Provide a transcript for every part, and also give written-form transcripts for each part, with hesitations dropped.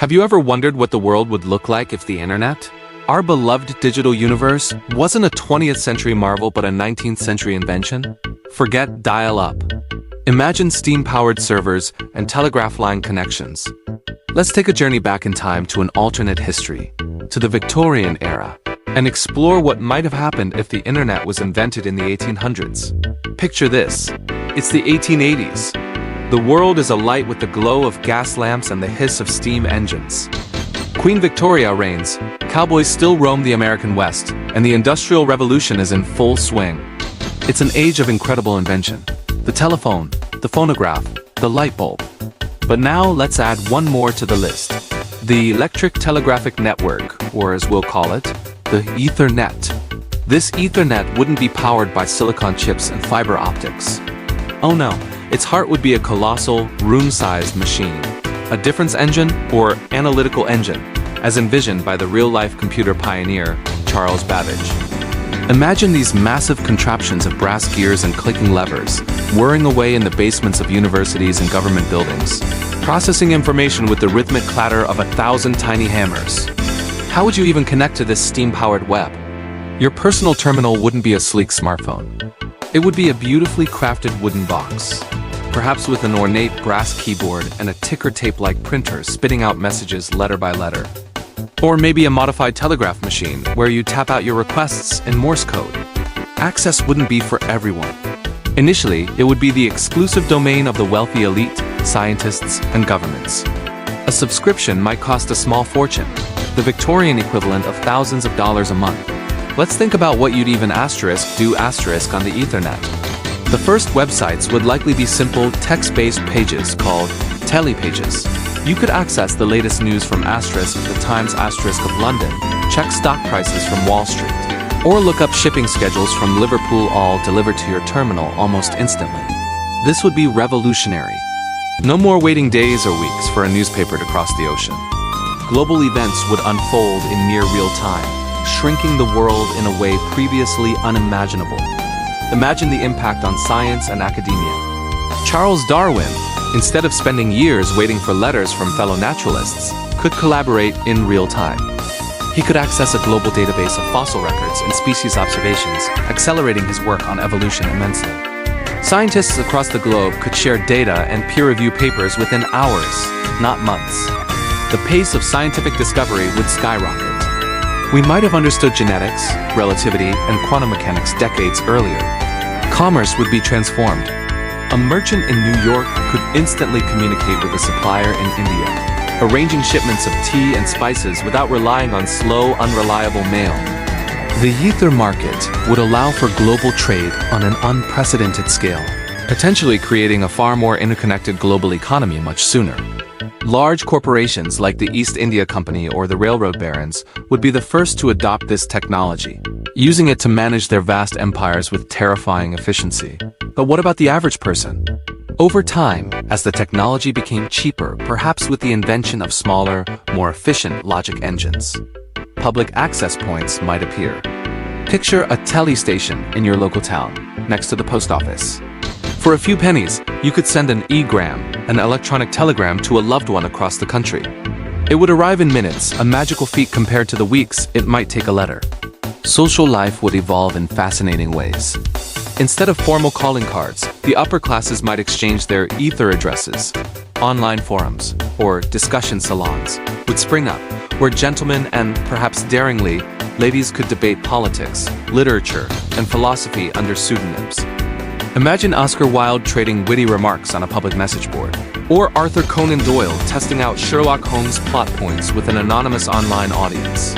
Have you ever wondered what the world would look like if the internet, our beloved digital universe, wasn't a 20th century marvel but a 19th century invention? Forget dial-up. Imagine steam-powered servers and telegraph line connections. Let's take a journey back in time to an alternate history, to the Victorian era, and explore what might have happened if the internet was invented in the 1800s. Picture this. It's the 1880s. The world is alight with the glow of gas lamps and the hiss of steam engines. Queen Victoria reigns, cowboys still roam the American West, and the Industrial Revolution is in full swing. It's an age of incredible invention. The telephone, the phonograph, the light bulb. But now let's add one more to the list. The electric telegraphic network, or as we'll call it, the Ethernet. This Ethernet wouldn't be powered by silicon chips and fiber optics. Oh no. Its heart would be a colossal, room-sized machine, a difference engine or analytical engine, as envisioned by the real-life computer pioneer, Charles Babbage. Imagine these massive contraptions of brass gears and clicking levers, whirring away in the basements of universities and government buildings, processing information with the rhythmic clatter of 1,000 tiny hammers. How would you even connect to this steam-powered web? Your personal terminal wouldn't be a sleek smartphone. It would be a beautifully crafted wooden box, perhaps with an ornate brass keyboard and a ticker tape-like printer spitting out messages letter by letter. Or maybe a modified telegraph machine where you tap out your requests in Morse code. Access wouldn't be for everyone. Initially, it would be the exclusive domain of the wealthy elite, scientists, and governments. A subscription might cost a small fortune, the Victorian equivalent of thousands of dollars a month. Let's think about what you'd even do on the Ethernet. The first websites would likely be simple text-based pages called telepages. You could access the latest news from the Times of London, check stock prices from Wall Street, or look up shipping schedules from Liverpool, all delivered to your terminal almost instantly. This would be revolutionary. No more waiting days or weeks for a newspaper to cross the ocean. Global events would unfold in near real time, shrinking the world in a way previously unimaginable. Imagine the impact on science and academia. Charles Darwin, instead of spending years waiting for letters from fellow naturalists, could collaborate in real time. He could access a global database of fossil records and species observations, accelerating his work on evolution immensely. Scientists across the globe could share data and peer-review papers within hours, not months. The pace of scientific discovery would skyrocket. We might have understood genetics, relativity, and quantum mechanics decades earlier. Commerce would be transformed. A merchant in New York could instantly communicate with a supplier in India, arranging shipments of tea and spices without relying on slow, unreliable mail. The ether market would allow for global trade on an unprecedented scale, potentially creating a far more interconnected global economy much sooner. Large corporations like the East India Company or the railroad barons would be the first to adopt this technology, using it to manage their vast empires with terrifying efficiency. But what about the average person? Over time, as the technology became cheaper, perhaps with the invention of smaller, more efficient logic engines, public access points might appear. Picture a tele-station in your local town, next to the post office. For a few pennies, you could send an e-gram, an electronic telegram, to a loved one across the country. It would arrive in minutes, a magical feat compared to the weeks it might take a letter. Social life would evolve in fascinating ways. Instead of formal calling cards, the upper classes might exchange their ether addresses. Online forums, or discussion salons, would spring up, where gentlemen and, perhaps daringly, ladies could debate politics, literature, and philosophy under pseudonyms. Imagine Oscar Wilde trading witty remarks on a public message board, or Arthur Conan Doyle testing out Sherlock Holmes plot points with an anonymous online audience.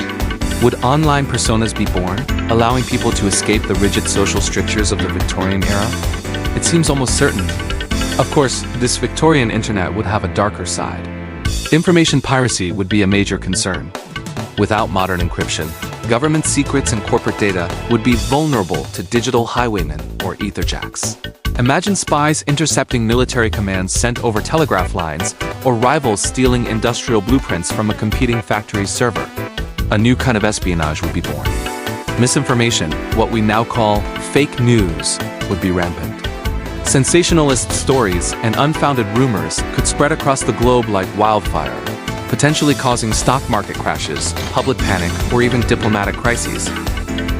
Would online personas be born, allowing people to escape the rigid social strictures of the Victorian era? It seems almost certain. Of course, this Victorian internet would have a darker side. Information piracy would be a major concern. Without modern encryption, government secrets and corporate data would be vulnerable to digital highwaymen or etherjacks. Imagine spies intercepting military commands sent over telegraph lines, or rivals stealing industrial blueprints from a competing factory's server. A new kind of espionage would be born. Misinformation, what we now call fake news, would be rampant. Sensationalist stories and unfounded rumors could spread across the globe like wildfire. potentially causing stock market crashes, public panic, or even diplomatic crises.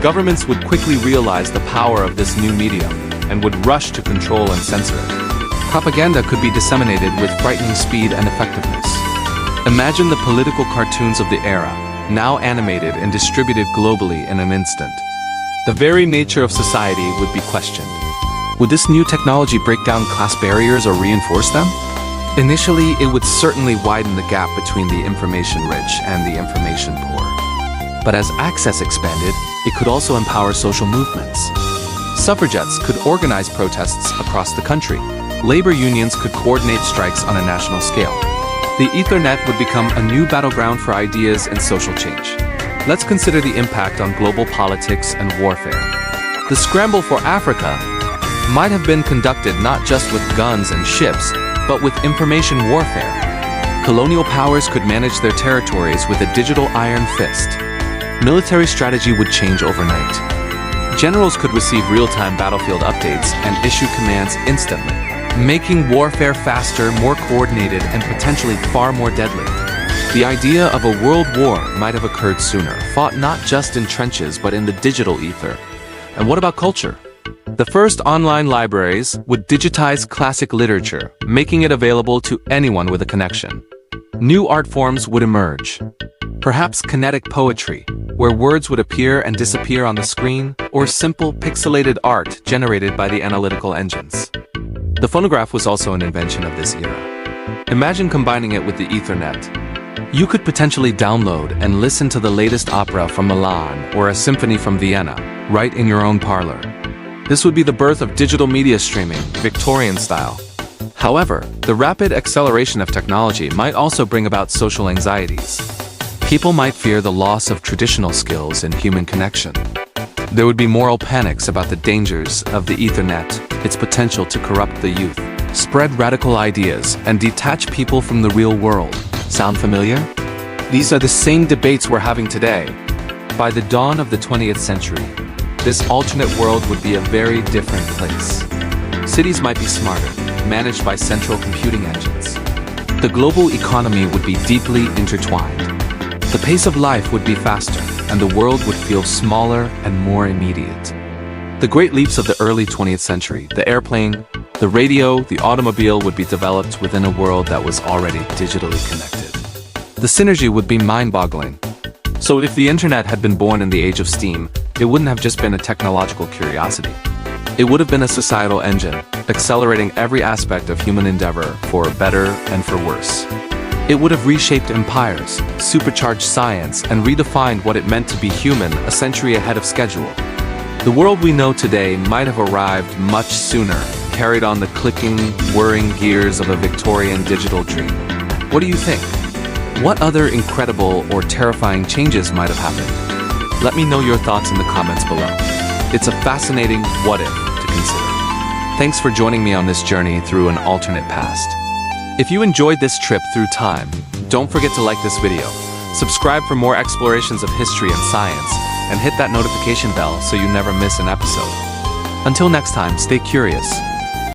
Governments would quickly realize the power of this new medium and would rush to control and censor it. Propaganda could be disseminated with frightening speed and effectiveness. Imagine the political cartoons of the era, now animated and distributed globally in an instant. The very nature of society would be questioned. Would this new technology break down class barriers or reinforce them? Initially, it would certainly widen the gap between the information-rich and the information-poor. But as access expanded, it could also empower social movements. Suffragettes could organize protests across the country. Labor unions could coordinate strikes on a national scale. The Ethernet would become a new battleground for ideas and social change. Let's consider the impact on global politics and warfare. The scramble for Africa might have been conducted not just with guns and ships, but with information warfare. Colonial powers could manage their territories with a digital iron fist. Military strategy would change overnight. Generals could receive real-time battlefield updates and issue commands instantly, making warfare faster, more coordinated, and potentially far more deadly. The idea of a world war might have occurred sooner, fought not just in trenches but in the digital ether. And what about culture? The first online libraries would digitize classic literature, making it available to anyone with a connection. New art forms would emerge. Perhaps kinetic poetry, where words would appear and disappear on the screen, or simple pixelated art generated by the analytical engines. The phonograph was also an invention of this era. Imagine combining it with the Ethernet. You could potentially download and listen to the latest opera from Milan or a symphony from Vienna, right in your own parlor. This would be the birth of digital media streaming, Victorian style. However, the rapid acceleration of technology might also bring about social anxieties. People might fear the loss of traditional skills and human connection. There would be moral panics about the dangers of the Ethernet, its potential to corrupt the youth, spread radical ideas, and detach people from the real world. Sound familiar? These are the same debates we're having today. By the dawn of the 20th century, this alternate world would be a very different place. Cities might be smarter, managed by central computing engines. The global economy would be deeply intertwined. The pace of life would be faster, and the world would feel smaller and more immediate. The great leaps of the early 20th century, the airplane, the radio, the automobile would be developed within a world that was already digitally connected. The synergy would be mind-boggling. So if the internet had been born in the age of steam, it wouldn't have just been a technological curiosity. It would have been a societal engine, accelerating every aspect of human endeavor for better and for worse. It would have reshaped empires, supercharged science, and redefined what it meant to be human a century ahead of schedule. The world we know today might have arrived much sooner, carried on the clicking, whirring gears of a Victorian digital dream. What do you think? What other incredible or terrifying changes might have happened? Let me know your thoughts in the comments below. It's a fascinating what if to consider. Thanks for joining me on this journey through an alternate past. If you enjoyed this trip through time, don't forget to like this video, subscribe for more explorations of history and science, and hit that notification bell so you never miss an episode. Until next time, stay curious.